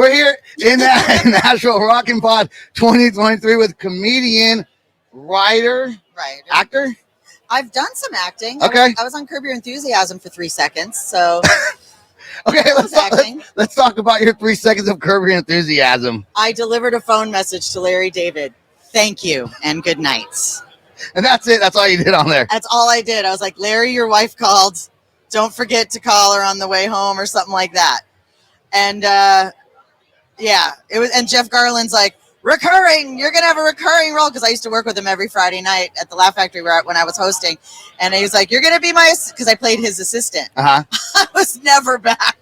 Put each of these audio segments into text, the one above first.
We're here in Nashville Rockin' Pod 2023 with comedian, writer, actor. I've done some acting. Okay. I was on Curb Your Enthusiasm for 3 seconds, so. Okay, let's talk about your 3 seconds of Curb Your Enthusiasm. I delivered a phone message to Larry David. Thank you and good night. And that's it. That's all you did on there. That's all I did. I was like, Larry, your wife called. Don't forget to call her on the way home or something like that. And yeah, it was. And Jeff Garland's like, recurring. You're gonna have a recurring role, because I used to work with him every Friday night at the Laugh Factory when I was hosting. And he was like, you're gonna be my, because I played his assistant. I was never back.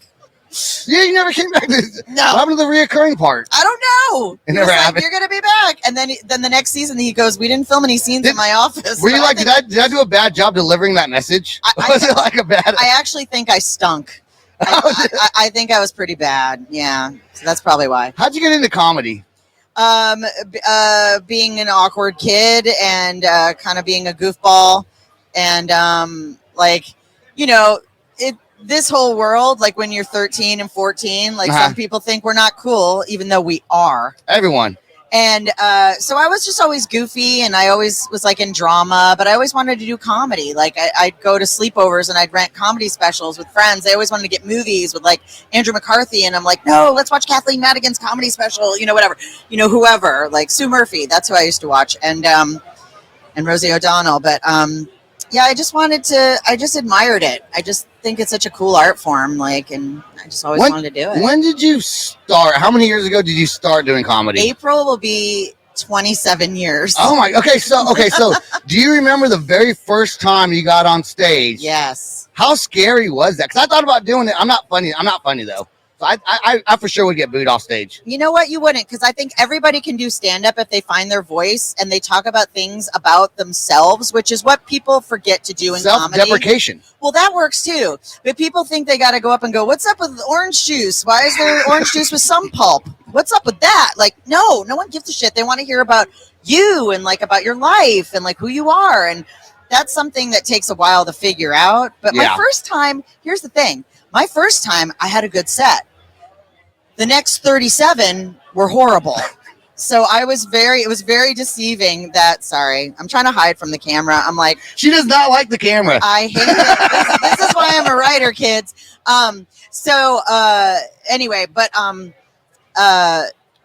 Yeah, you never came back. No. What happened to the reoccurring part? I don't know. It never happened. You're gonna be back, and then the next season he goes, we didn't film any scenes in my office. Were you like, did I do a bad job delivering that message? Was it like a bad? I actually think I stunk. I think I was pretty bad. Yeah, so that's probably why. How'd you get into comedy? Being an awkward kid and kind of being a goofball, and like, you know, this whole world, like when you're 13 and 14, like some people think we're not cool, even though we are. Everyone. And so I was just always goofy, and I always was like in drama, but I always wanted to do comedy. Like I'd go to sleepovers and I'd rent comedy specials with friends. They always wanted to get movies with like Andrew McCarthy, and I'm like, no, let's watch Kathleen Madigan's comedy special, you know, whatever, you know, whoever, like Sue Murphy. That's who I used to watch, and Rosie O'Donnell. But yeah, I just admired it. I just think it's such a cool art form, like, and I just always wanted to do it. When did you start? How many years ago did you start doing comedy? April will be 27 years. Oh my, okay, so do you remember the very first time you got on stage? Yes. How scary was that? Because I thought about doing it. I'm not funny though. So I for sure would get booed off stage. You know what? You wouldn't, because I think everybody can do stand-up if they find their voice and they talk about things about themselves, which is what people forget to do in comedy. Self-deprecation. Well, that works too. But people think they got to go up and go, what's up with orange juice? Why is there orange juice with some pulp? What's up with that? Like, no one gives a shit. They want to hear about you and like about your life and like who you are. And that's something that takes a while to figure out. But my first time, here's the thing. My first time, I had a good set. The next 37 were horrible. So it was very deceiving that, sorry, I'm trying to hide from the camera. I'm like, she does not like the camera. I hate it. This is why I'm a writer, kids. Anyway, but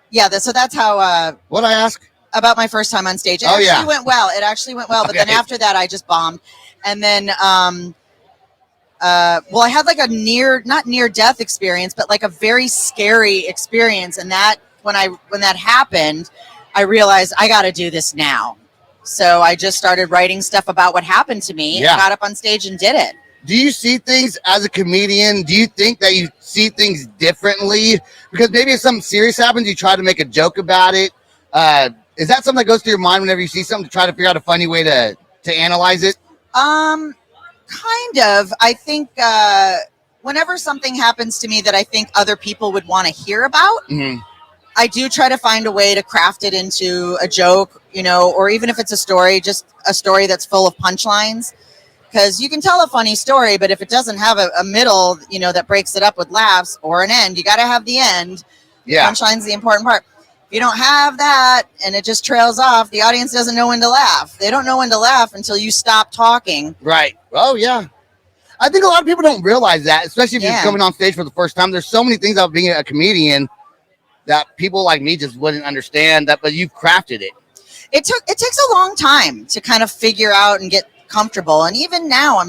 yeah, so that's how what I ask about my first time on stage. It actually went well, but then after that I just bombed. And then well, I had like a not near death experience, but like a very scary experience. And that when that happened, I realized I got to do this now. So I just started writing stuff about what happened to me and got up on stage and did it. Do you see things as a comedian? Do you think that you see things differently? Because maybe if something serious happens, you try to make a joke about it. Is that something that goes through your mind whenever you see something to try to figure out a funny way to analyze it? Kind of. I think whenever something happens to me that I think other people would want to hear about, I do try to find a way to craft it into a joke, you know, or even if it's a story, just a story that's full of punchlines. Because you can tell a funny story, but if it doesn't have a middle, you know, that breaks it up with laughs, or an end, you got to have the end. Yeah. Punchline's the important part. If you don't have that and it just trails off, the audience doesn't know when to laugh. They don't know when to laugh until you stop talking. Right. Oh, yeah. I think a lot of people don't realize that, especially if you're coming on stage for the first time. There's so many things about being a comedian that people like me just wouldn't understand, but you've crafted it. It takes a long time to kind of figure out and get comfortable. And even now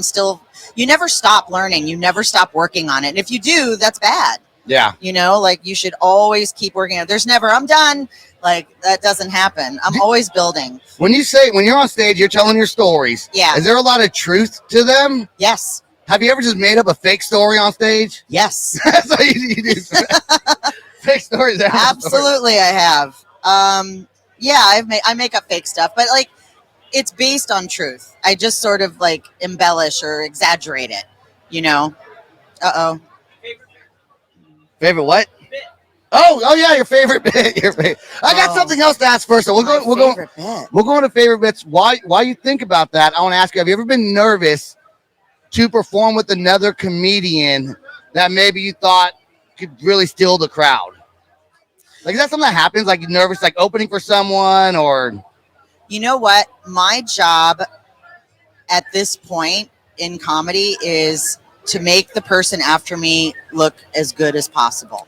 you never stop learning. You never stop working on it. And if you do, that's bad. Yeah. You know, like you should always keep working. There's never, I'm done. Like that doesn't happen. I'm always building. When you're on stage, you're telling your stories. Yeah. Is there a lot of truth to them? Yes. Have you ever just made up a fake story on stage? Yes. That's what you do. Fake stories. Absolutely. I have. Yeah, I make up fake stuff, but like it's based on truth. I just sort of like embellish or exaggerate it, you know? Uh-oh. Favorite what? Bit. Oh yeah, your favorite bit. I got something else to ask first. So we'll go into favorite bits. Why you think about that? I want to ask you, have you ever been nervous to perform with another comedian that maybe you thought could really steal the crowd? Like, is that something that happens? Like, you're nervous, like opening for someone, or? You know what? My job at this point in comedy is to make the person after me look as good as possible.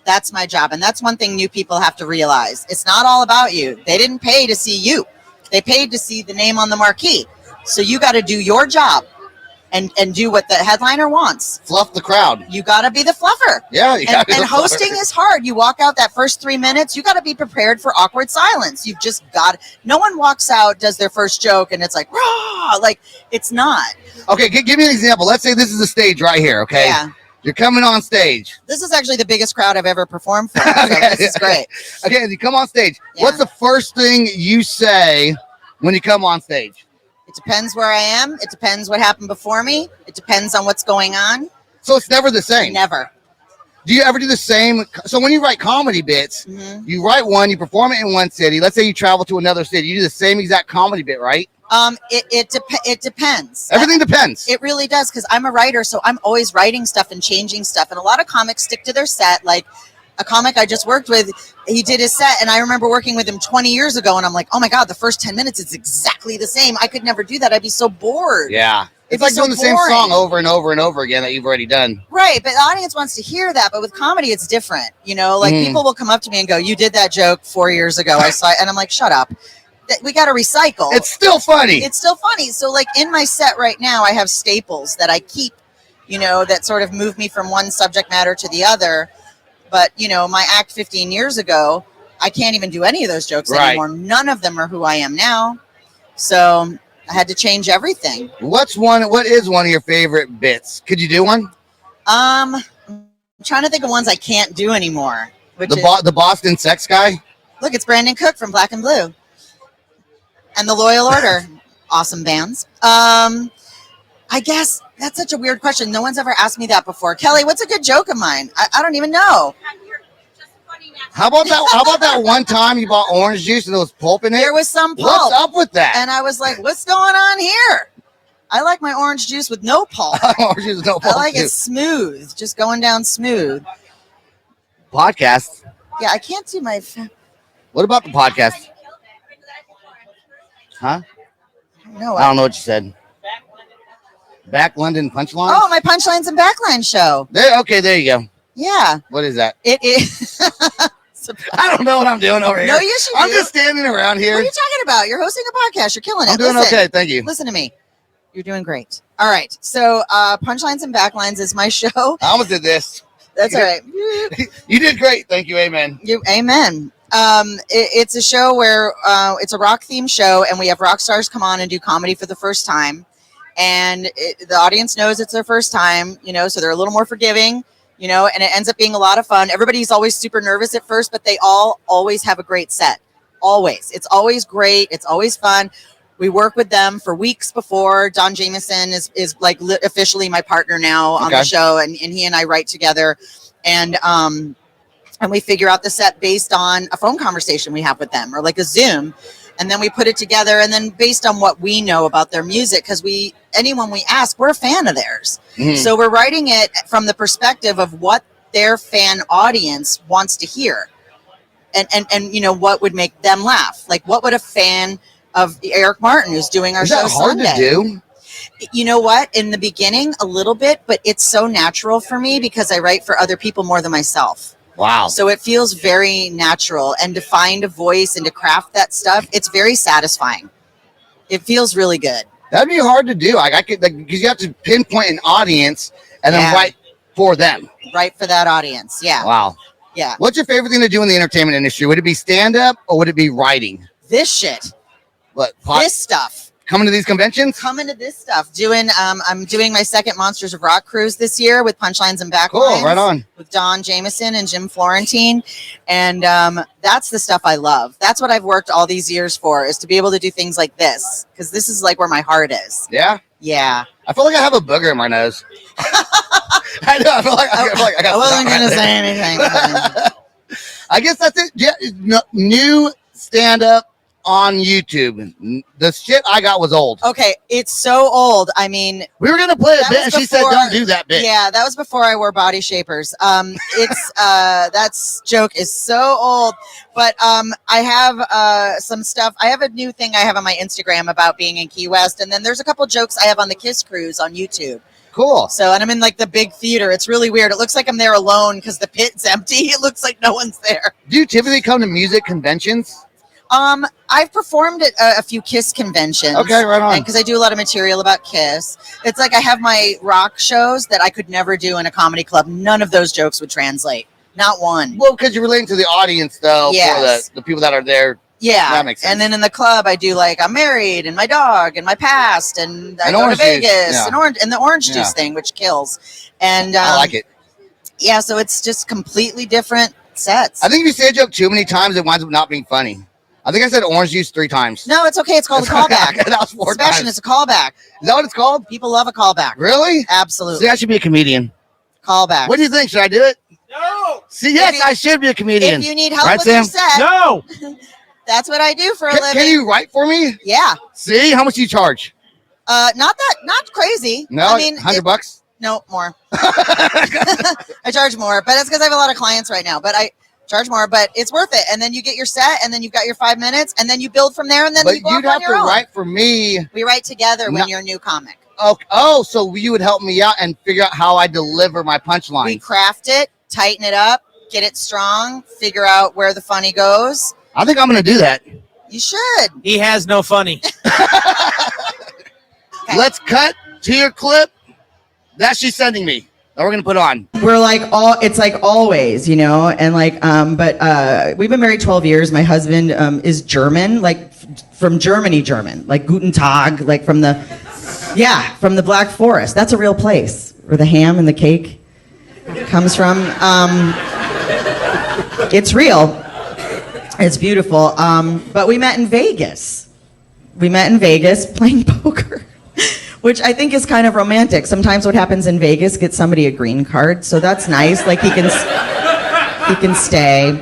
That's my job. And that's one thing new people have to realize. It's not all about you. They didn't pay to see you. They paid to see the name on the marquee. So you got to do your job and do what the headliner wants. Fluff the crowd. You got to be the fluffer. Yeah. You And hosting is hard. You walk out that first 3 minutes, you got to be prepared for awkward silence. You've just got, no one walks out, does their first joke, and it's like, rah, like, it's not. Okay, give me an example. Let's say this is a stage right here, okay? Yeah. You're coming on stage. This is actually the biggest crowd I've ever performed for. So this is great. Okay, you come on stage. Yeah. What's the first thing you say when you come on stage? It depends where I am. It depends what happened before me. It depends on what's going on. So it's never the same. Never. Do you ever do the same? So when you write comedy bits, you write one, you perform it in one city. Let's say you travel to another city. You do the same exact comedy bit, right? It depends. Everything depends. It really does, because I'm a writer, so I'm always writing stuff and changing stuff. And a lot of comics stick to their set. Like a comic I just worked with, he did his set, and I remember working with him 20 years ago, and I'm like, oh my God, the first 10 minutes is exactly the same. I could never do that. I'd be so bored. Yeah. It's It'd like be so doing the same boring. song over and over and over again that you've already done. Right, but the audience wants to hear that. But with comedy, it's different. You know, like people will come up to me and go, you did that joke 4 years ago. I saw it. And I'm like, shut up. We got to recycle. It's still funny. It's still funny. So like in my set right now, I have staples that I keep, you know, that sort of move me from one subject matter to the other. But, you know, my act 15 years ago, I can't even do any of those jokes anymore. None of them are who I am now. So I had to change everything. What is one of your favorite bits? Could you do one? I'm trying to think of ones I can't do anymore. The Boston sex guy? Look, it's Brandon Cook from Black and Blue. And the Loyal Order. Awesome bands. I guess that's such a weird question. No one's ever asked me that before. Kelly, what's a good joke of mine? I don't even know. How about that one time you bought orange juice and there was pulp in it? There was some pulp. What's up with that? And I was like, what's going on here? I like my orange juice with no pulp. Orange juice with no pulp. I like it smooth, just going down smooth. Podcast. Yeah, I can't do my... What about the podcast? Huh? No, I don't know what you said. Back London punchline? Oh, my Punchlines and Backline show. There you go. Yeah. What is that? It is... I don't know what I'm doing over here. No, you should. I'm just standing around here. What are you talking about? You're hosting a podcast. You're killing it. I'm doing okay. Thank you. Listen to me. You're doing great. All right. So Punchlines and Backlines is my show. I almost did this. That's all right. You did great. Thank you. Amen. Amen. It's a show where it's a rock themed show, and we have rock stars come on and do comedy for the first time. And the audience knows it's their first time, you know, so they're a little more forgiving. You know, and it ends up being a lot of fun. Everybody's always super nervous at first, but they all always have a great set. Always. It's always great. It's always fun. We work with them for weeks before. Don Jameson is like officially my partner now on the show, and he and I write together. And we figure out the set based on a phone conversation we have with them, or like a Zoom. And then we put it together, and then based on what we know about their music, because anyone we ask, we're a fan of theirs. So we're writing it from the perspective of what their fan audience wants to hear. And you know, what would make them laugh? Like, what would a fan of Eric Martin, who's doing our show Sunday? Is that hard to do? You know what? In the beginning, a little bit, but it's so natural for me because I write for other people more than myself. Wow. So it feels very natural, and to find a voice and to craft that stuff, it's very satisfying. It feels really good. That'd be hard to do. I could, because you have to pinpoint an audience and then write for them. Write for that audience. Yeah. Wow. Yeah. What's your favorite thing to do in the entertainment industry? Would it be stand up or would it be writing? This shit. What? This stuff. Coming to these conventions? Coming to this stuff. I'm doing my second Monsters of Rock cruise this year with Punchlines and Backlines. Cool, right on. With Don Jameson and Jim Florentine. And that's the stuff I love. That's what I've worked all these years for, is to be able to do things like this. Because this is like where my heart is. Yeah? Yeah. I feel like I have a booger in my nose. I know. I feel like I got. I wasn't going to say anything. I guess that's it. Yeah, new stand-up on YouTube. The shit I got was old. Okay, it's so old. I mean, we were gonna play a bit, and she said, "Don't do that bit." Yeah, that was before I wore body shapers. It's that joke is so old. But I have some stuff. I have a new thing I have on my Instagram about being in Key West, and then there's a couple jokes I have on the Kiss Cruise on YouTube. Cool. So, and I'm in like the big theater. It's really weird. It looks like I'm there alone because the pit's empty. It looks like no one's there. Do you typically come to music conventions? I've performed at a few Kiss conventions. Okay, right on. Because I do a lot of material about Kiss. It's like I have my rock shows that I could never do in a comedy club. None of those jokes would translate. Not one. Well, because you're relating to the audience, though, yes. for the people that are there. Yeah, that makes sense. And then in the club, I do like I'm married and my dog and my past, and I go to Vegas and the orange juice thing, which kills. And I like it. Yeah, so it's just completely different sets. I think if you say a joke too many times, it winds up not being funny. I think I said orange juice 3 times. No, it's okay. It's called a callback. That was 4 Sebastian, times. it's a callback. Is that what it's called? People love a callback. Really? Absolutely. See, I should be a comedian. Callback. What do you think? Should I do it? No. See, yes, I should be a comedian. If you need help right, with Sam? your set, No. that's what I do for a living. Can you write for me? Yeah. See, how much do you charge? Not crazy. No, I mean, $100. No, more. I charge more, but it's because I have a lot of clients right now. But I charge more, but it's worth it. And then you get your set, and then you've got your 5 minutes, and then you build from there, and then you go you'd off have on your to own. write for me. We write together when you're a new comic. Oh, so you would help me out and figure out how I deliver my punchline. We craft it, tighten it up, get it strong, figure out where the funny goes. I think I'm going to do that. You should. He has no funny. Okay. Let's cut to your clip that she's sending me that we're going to put on. We're like it's like always, you know, and like, but we've been married 12 years. My husband is German, like from Germany, like Guten Tag, like from the Black Forest. That's a real place where the ham and the cake comes from. It's real. It's beautiful. But we met in Vegas. Playing poker. Which I think is kind of romantic. Sometimes what happens in Vegas gets somebody a green card, so that's nice. Like he can stay.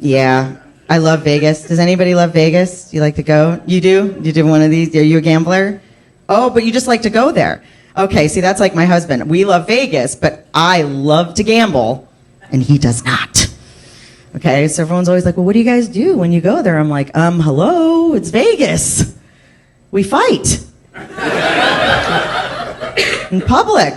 Yeah, I love Vegas. Does anybody love Vegas? Do you like to go? You do? You do one of these? Are you a gambler? Oh, but you just like to go there. Okay, see, that's like my husband. We love Vegas, but I love to gamble, and he does not. Okay, so everyone's always like, well, what do you guys do when you go there? I'm like, hello, it's Vegas. We fight in public.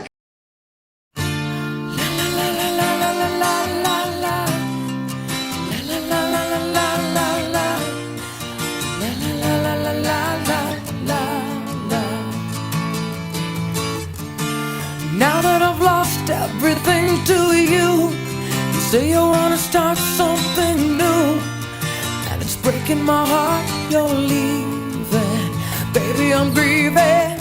Now that I've lost everything to you, you say you want to start something new, and it's breaking my heart you're leaving. Baby, I'm grieving,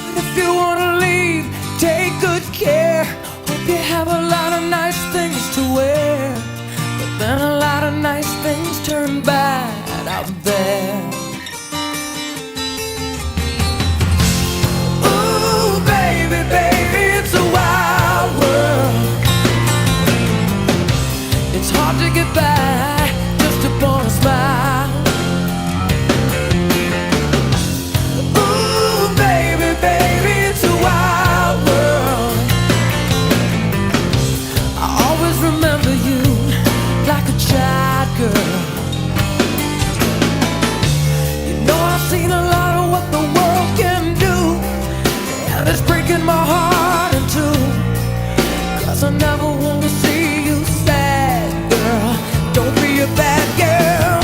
but if you wanna leave, take good care. Hope you have a lot of nice things to wear, but then a lot of nice things turn bad out there. Ooh, baby, baby, it's a wild world. It's hard to get by just upon a smile. Girl, you know I've seen a lot of what the world can do, and it's breaking my heart in two, 'cause I never want to see you sad, girl. Don't be a bad girl.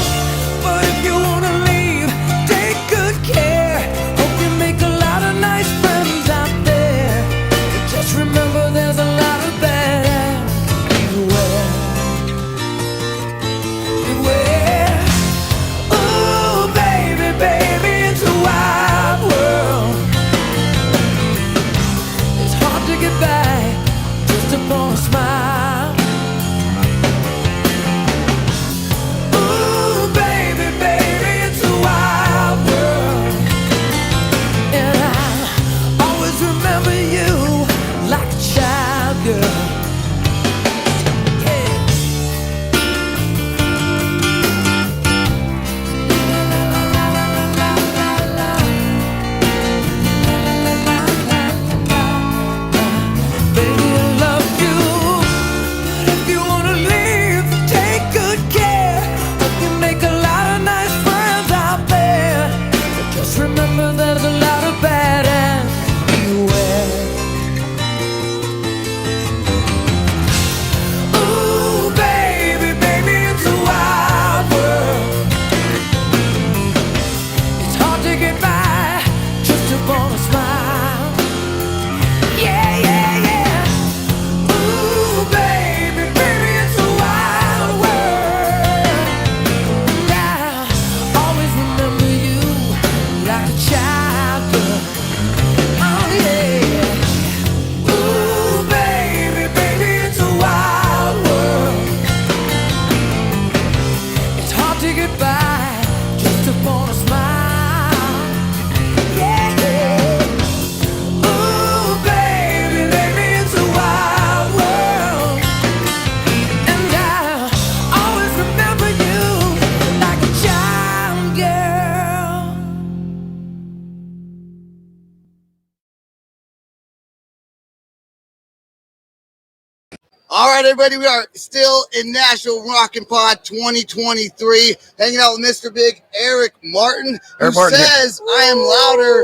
All right, everybody, we are still in Nashville Rockin' Pod 2023, hanging out with Mr. Big Eric Martin, who says I am louder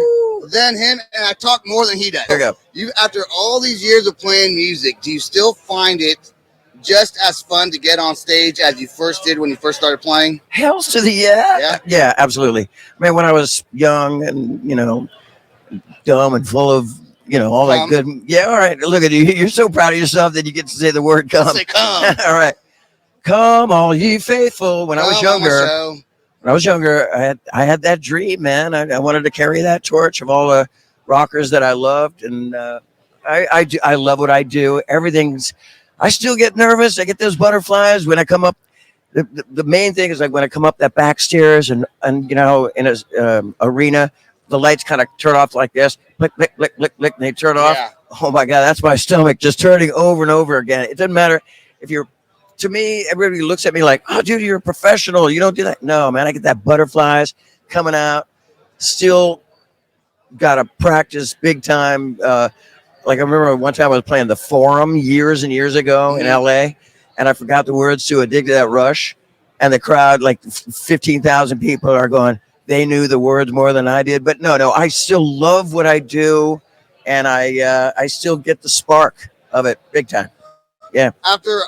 than him and I talk more than he does. There you go. You, after all these years of playing music, do you still find it just as fun to get on stage as you first did when you first started playing? Hells to the yeah, absolutely. Man, when I was young and dumb and full of all that good. Yeah, all right. Look at you. You're so proud of yourself that you get to say the word "come." Say come. All right. Come, all ye faithful. When I was younger, I had that dream, man. I wanted to carry that torch of all the rockers that I loved, and I love what I do. I still get nervous. I get those butterflies when I come up. The main thing is like when I come up that back stairs and in a arena, the lights kind of turn off like this, click, click, click, click, click, and they turn off. Yeah. Oh my God, that's my stomach just turning over and over again. It doesn't matter if you're. To me, everybody looks at me like, "Oh, dude, you're a professional. You don't do that." No, man, I get that butterflies coming out. Still got to practice big time. Like I remember one time I was playing the Forum years and years ago in LA, and I forgot the words to "Addicted to That Rush," and the crowd, like 15,000 people, are going. They knew the words more than I did, but no, I still love what I do, and I still get the spark of it big time. Yeah. After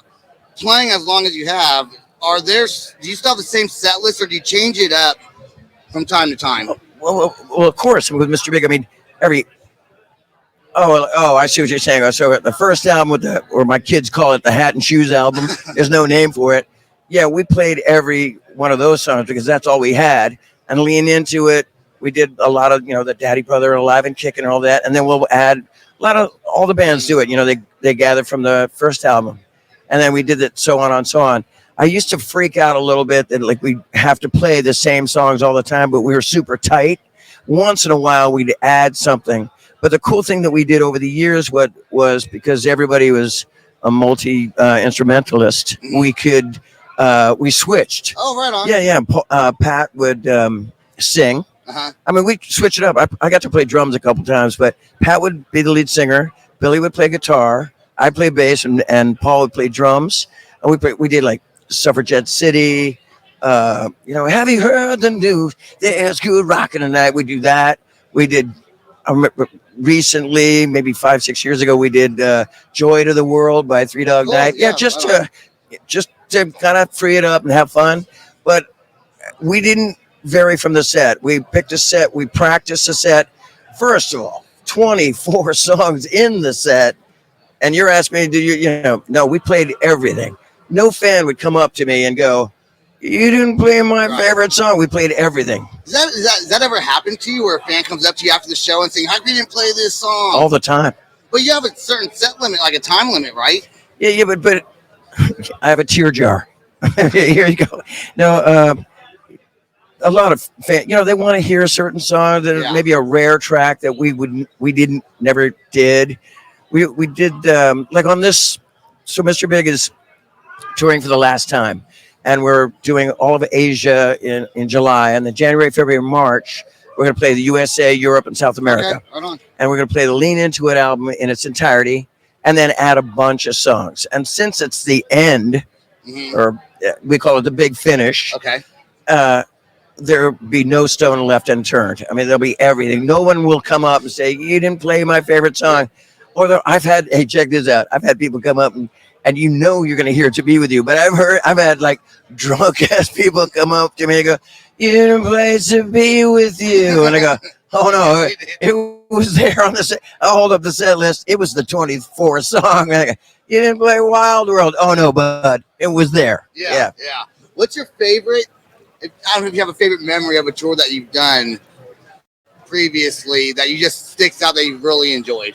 playing as long as you have, do you still have the same set list, or do you change it up from time to time? Well, of course, with Mr. Big, I mean, I see what you're saying. So the first album or my kids call it the Hat and Shoes album. There's no name for it. Yeah, we played every one of those songs because that's all we had, and lean into it. We did a lot of, the Daddy Brother Alive and Kicking and all that, and then we'll add a lot of all the bands do it. They gathered from the first album, and then we did it so on and so on. I used to freak out a little bit that like we have to play the same songs all the time, but we were super tight. Once in a while, we'd add something. But the cool thing that we did over the years was because everybody was a multi-instrumentalist, we switched. Oh, right on. Yeah. Pat would sing. Uh-huh. I mean, we switch it up. I got to play drums a couple times, but Pat would be the lead singer. Billy would play guitar. I play bass, and Paul would play drums. And we did like Suffragette City. Have you heard the news? There's good rocking tonight. We do that. We did. I remember recently, maybe 5-6 years ago, we did "Joy to the World" by Three Dog Night. Yeah, just to kind of free it up and have fun. But we didn't vary from the set. We picked a set. We practiced a set. First of all, 24 songs in the set. And you're asking me, no, we played everything. No fan would come up to me and go, "You didn't play my favorite song." We played everything. Does that ever happen to you where a fan comes up to you after the show and saying, "How come you didn't play this song?" All the time. But you have a certain set limit, like a time limit, right? Yeah, but I have a tear jar. Here you go. No, a lot of fans, they want to hear a certain song that maybe a rare track that we never did. We did like on this. So Mr. Big is touring for the last time, and we're doing all of Asia in July, and then January, February, March we're going to play the USA, Europe, and South America. Okay, hold on. And we're going to play the Lean Into It album in its entirety, and then add a bunch of songs. And since it's the end, or we call it the big finish. Okay. There'll be no stone left unturned. I mean, there'll be everything. No one will come up and say, "You didn't play my favorite song." Or hey, check this out. I've had people come up and you're going to hear "To Be With You." But I've had like drunk ass people come up to me and go, "You didn't play "To Be With You." And I go, "Oh no, it was there on the set." I'll hold up the set list. It was the 24th song. And I go, "You didn't play Wild World." "Oh no, bud, it was there." Yeah. What's your favorite? I don't know if you have a favorite memory of a tour that you've done previously that you just sticks out that you really enjoyed.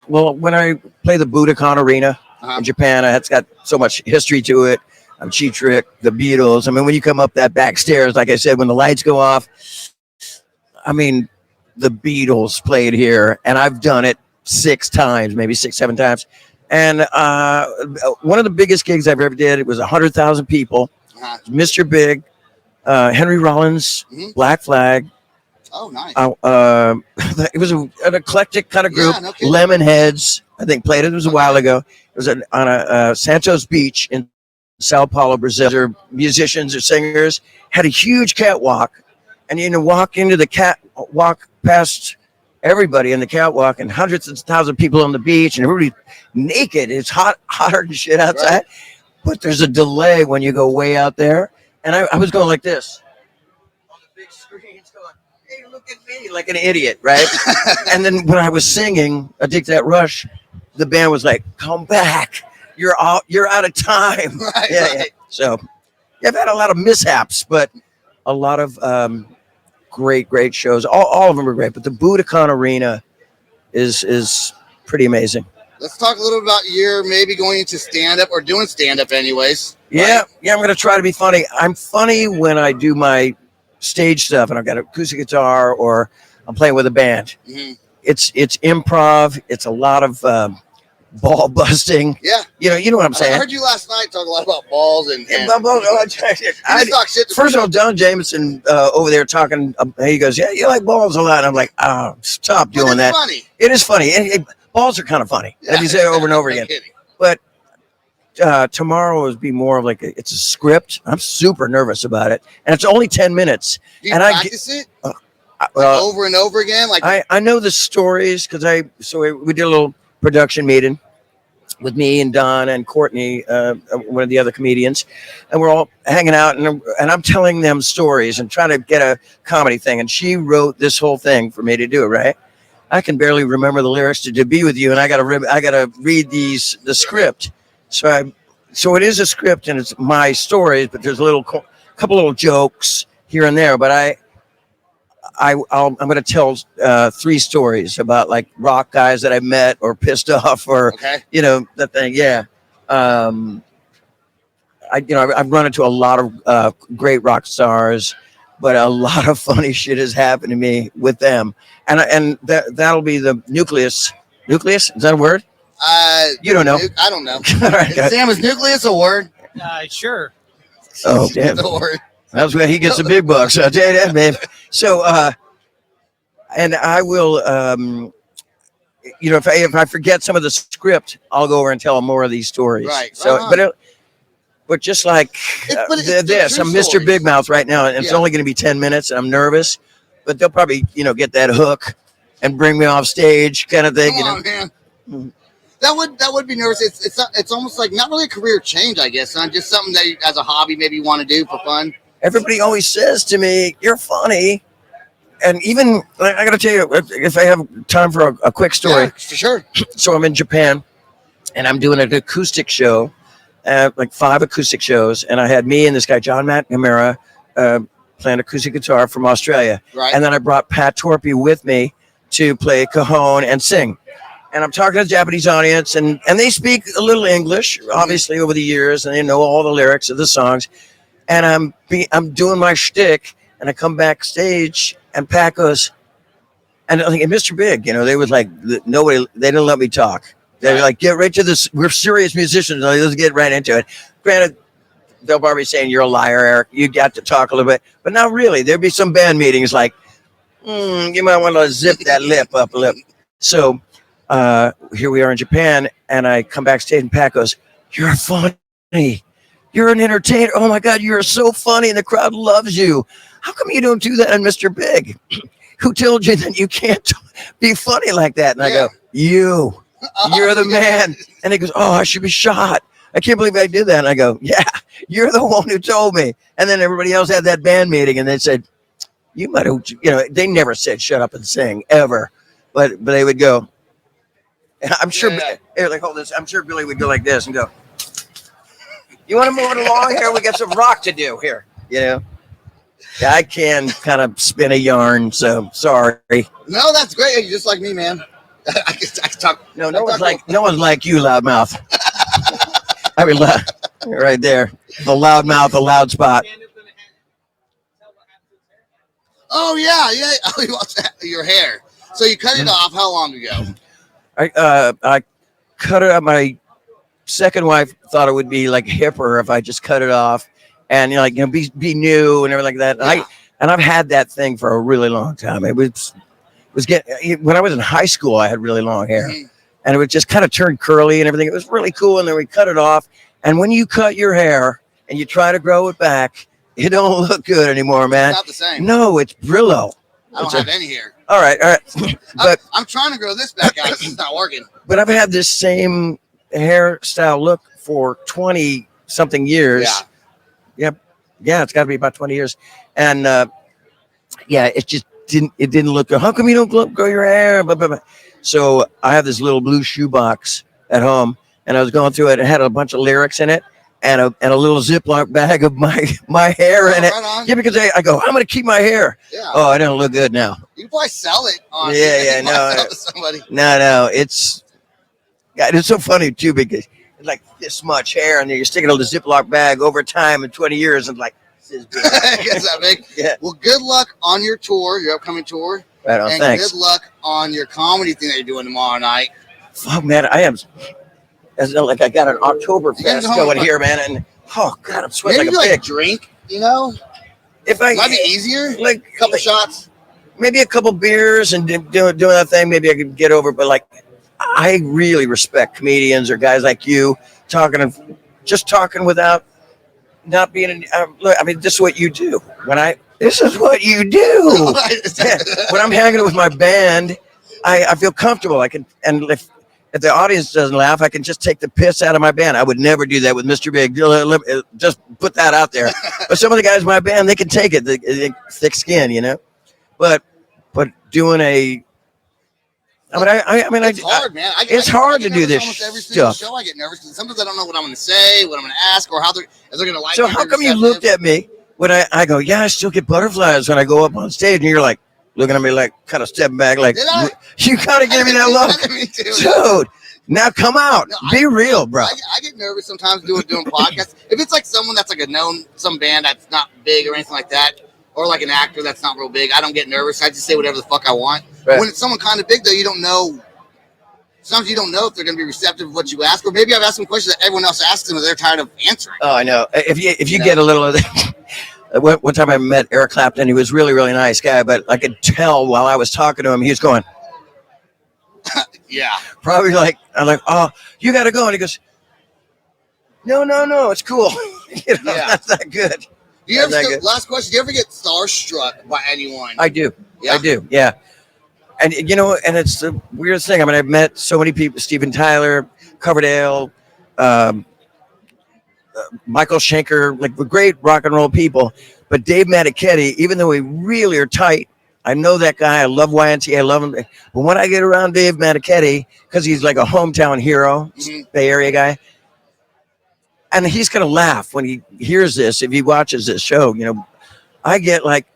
Well, when I play the Budokan Arena in Japan, it's got so much history to it. I'm Cheap Trick, the Beatles. I mean, when you come up that back stairs, like I said, when the lights go off, I mean, the Beatles played here, and I've done it 6 times, maybe 6-7 times. And one of the biggest gigs I've ever did, it was 100,000 people. Mr. Big, Henry Rollins, Black Flag. Oh, nice. It was an eclectic kind of group. Yeah, no kidding. Lemonheads, I think, played it. It was a while ago. was on a Santos Beach in Sao Paulo, Brazil. There musicians or singers had a huge catwalk, and walk into the walk past everybody in the catwalk, and hundreds of thousands of people on the beach, and everybody naked. It's hotter than shit outside, right. But there's a delay when you go way out there, and I was going like this on the big screens, going, "Hey, look at me," like an idiot, right? And then when I was singing "Addicted to That Rush," the band was like, "Come back, you're out of time." Right, yeah. So I've had a lot of mishaps, but a lot of great shows. All of them are great, but the Budokan Arena is pretty amazing. Let's talk a little about your maybe going into stand-up or doing stand-up anyways. Yeah, right? I'm going to try to be funny. I'm funny when I do my stage stuff and I've got an acoustic guitar or I'm playing with a band. Mm-hmm. It's improv. It's a lot of ball busting. Yeah. You know what I'm saying? I heard you last night talk a lot about balls and I talk shit. First of all, Don Jameson over there talking, he goes, "Yeah, you like balls a lot." And I'm like, "Oh, stop doing that." Funny. It is funny. And balls are kind of funny. Yeah. If you say it over and over again. Kidding. But tomorrow will be more of like it's a script. I'm super nervous about it, and it's only 10 minutes. Do you practice it over and over again? Like I know the stories because we did a little production meeting with me and Don and Courtney, one of the other comedians, and we're all hanging out, and I'm telling them stories and trying to get a comedy thing. And she wrote this whole thing for me to do. Right? I can barely remember the lyrics to "Be With You," and I gotta read the script. So it is a script, and it's my stories, but there's a couple little jokes here and there. But I'm going to tell 3 stories about like rock guys that I met or pissed off or that thing. Yeah. I've run into a lot of great rock stars, but a lot of funny shit has happened to me with them, and that'll be the nucleus. Nucleus, is that a word? You don't know. I don't know. Right. Sam, is nucleus a word? Sure. Oh, damn. It's a word. That's where he gets the big bucks. I'll tell you that, babe. So, and I will, if I forget some of the script, I'll go over and tell more of these stories. Right. So, but just like this, I'm Mr. Big Mouth right now, and it's only going to be 10 minutes, and I'm nervous, but they'll probably, get that hook and bring me off stage, kind of thing. Come on, man. That would be nervous. It's almost like not really a career change, I guess, son. Just something that as a hobby maybe you want to do for fun. Everybody always says to me, "You're funny," and even I got to tell you, if I have time for a quick story, for sure. So I'm in Japan, and I'm doing an acoustic show, like 5 acoustic shows, and I had me and this guy John McNamara playing acoustic guitar from Australia, right? And then I brought Pat Torpey with me to play cajon and sing. And I'm talking to the Japanese audience, and they speak a little English, obviously, over the years, and they know all the lyrics of the songs. And I'm doing my shtick, and I come backstage, and Pat goes, and Mr. Big, they was like, nobody, they didn't let me talk. They were like, "Get right to this. We're serious musicians. Let's get right into it." Granted, they'll probably be saying, "You're a liar, Eric. You got to talk a little bit." But not really. There'd be some band meetings like, you might want to zip that lip up a lip. So, here we are in Japan, and I come backstage, and Pat goes, "You're funny. You're an entertainer. Oh my God, you're so funny, and the crowd loves you. How come you don't do that on Mr. Big? Who told you that you can't be funny like that?" And I go, "You're the man." And he goes, "Oh, I should be shot. I can't believe I did that." And I go, "Yeah, you're the one who told me." And then everybody else had that band meeting, and they said, "You might have," they never said "shut up and sing" ever, but they would go. And I'm sure, like, hold this. I'm sure Billy would go like this and go, "You want to move it along here? We got some rock to do here." Yeah, I can kind of spin a yarn, so sorry. No, that's great. You're just like me, man. I can talk. No one's like you, loudmouth. I mean, right there, the loudmouth, the loud spot. Oh yeah. Oh, your hair. So you cut it off how long ago? I cut it off. My second wife thought it would be like hipper if I just cut it off and be new and everything like that. Yeah. And I've had that thing for a really long time. It was getting, when I was in high school, I had really long hair. Mm-hmm. and it would just kind of turn curly and everything. It was really cool. And then we cut it off. And when you cut your hair and you try to grow it back, it don't look good anymore, man. It's not the same. No, it's Brillo. I don't have any hair. All right. But I'm trying to grow this back out. It's not working. But I've had this same hairstyle look for 20 something years. Yeah. Yeah, it's got to be about 20 years. And it just didn't look good. How come you don't grow your hair? Blah, blah, blah. So I have this little blue shoebox at home, and I was going through it. It had a bunch of lyrics in it and a little Ziploc bag of my hair in it. Right on. Yeah, because I go, I'm going to keep my hair. Yeah. Oh, I don't look good now. You can probably sell it on No. to somebody. No, it's so funny too because it's like this much hair, and then you're sticking it in a Ziploc bag over time in 20 years, and like this is big. Gets that big. Yeah. Well, good luck on your tour, your upcoming tour. Right on. And Thanks. good luck on your comedy thing that you're doing tomorrow night. Oh man, I am. As though, like I got an Oktoberfest go going home. here, man, and oh god, I'm sweating Maybe like a like pig. drink, you know? If I Might be easier. like A couple shots. maybe a couple beers and doing that thing, maybe I could get over. But like, I really respect comedians or guys like you talking without not being. Look, I mean, this is what you do. This is what you do. When I'm hanging with my band, I feel comfortable. I can, and if the audience doesn't laugh, I can just take the piss out of my band. I would never do that with Mr. Big. Just put that out there. But some of the guys in my band, they can take it. They thick skin, you know. But doing a, I mean, It's hard, man. It's hard to do this almost every single stuff. show I get nervous because sometimes I don't know what I'm going to say, what I'm going to ask, or if they're going to like. So me, how be come you receptive. looked at me when I go, yeah, I still get butterflies when I go up on stage, and you're like looking at me like kind of stepping back, like Did I? you kind of gave me that look, Me too. dude. Now come out, No, be real, bro. I get nervous sometimes doing podcasts. If it's like someone that's like some band that's not big or anything like that, or like an actor that's not real big, I don't get nervous. I just say whatever the fuck I want. Right. When it's someone kind of big, though, you don't know. Sometimes you don't know if they're going to be receptive to what you ask, or maybe I've asked them questions that everyone else asks them, and they're tired of answering. Oh, I know. If you get a little of that. One time I met Eric Clapton. He was really, really nice guy, but I could tell while I was talking to him, he was going, Yeah. probably like, I'm like, oh, you got to go. And he goes, no, it's cool. You know, Yeah. That's not good. Do you ever That's not good. last question? Do you ever get starstruck by anyone? I do. Yeah? I do. Yeah. And, you know, and it's the weirdest thing. I mean, I've met so many people, Steven Tyler, Coverdale, Michael Schenker, like great rock and roll people. But Dave Manichetti, even though we really are tight, I know that guy. I love YNT. I love him. But when I get around Dave Manichetti, because he's like a hometown hero, Bay Area guy, and he's going to laugh when he hears this, if he watches this show, you know, I get like,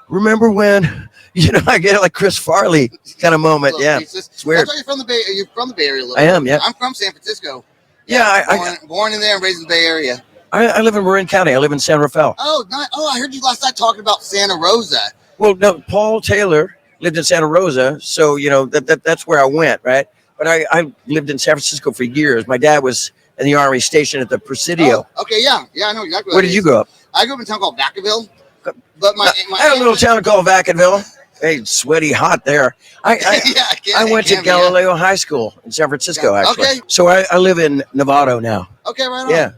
remember when, you know, I get like Chris Farley kind of moment. Yeah. It's weird. That's why you're from the Bay. You're from the Bay Area. A little I am, yeah. I'm from San Francisco. Yeah. Born in there and raised in the Bay Area. I live in Marin County. I live in San Rafael. Oh, I heard you last night talking about Santa Rosa. Well, no, Paul Taylor lived in Santa Rosa. So, you know, that's where I went. Right. But I lived in San Francisco for years. My dad was in the Army stationed at the Presidio. Oh, okay. Yeah. I know exactly. Where did you grow up? I grew up in a town called Vacaville. But my I had a little town called Vacaville. Hey, sweaty, hot there. I went to Galileo High School in San Francisco, actually. Okay. So I live in Novato now. Okay, right on. Yeah.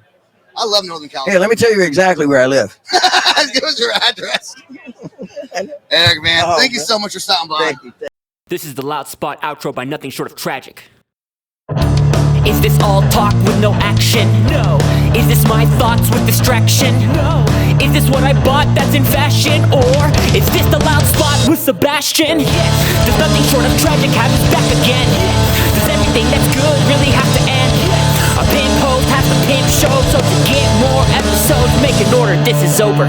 I love Northern Hey, California. let me tell you exactly where I live. Give us your address. Eric, man, thank you so much for stopping by. Thank you. This is the Loud Spot outro by Nothing Short of Tragic. Is this all talk with no action? No. Is this my thoughts with distraction? No. Is this what I bought that's in fashion? Or is this the Loud Spot with Sebastian? Yes. Does Nothing Short of Tragic have us back again? Yes. Does everything that's good really have to end? Yes. A pimp host has to pimp show, so to get more episodes, make an order, this is over.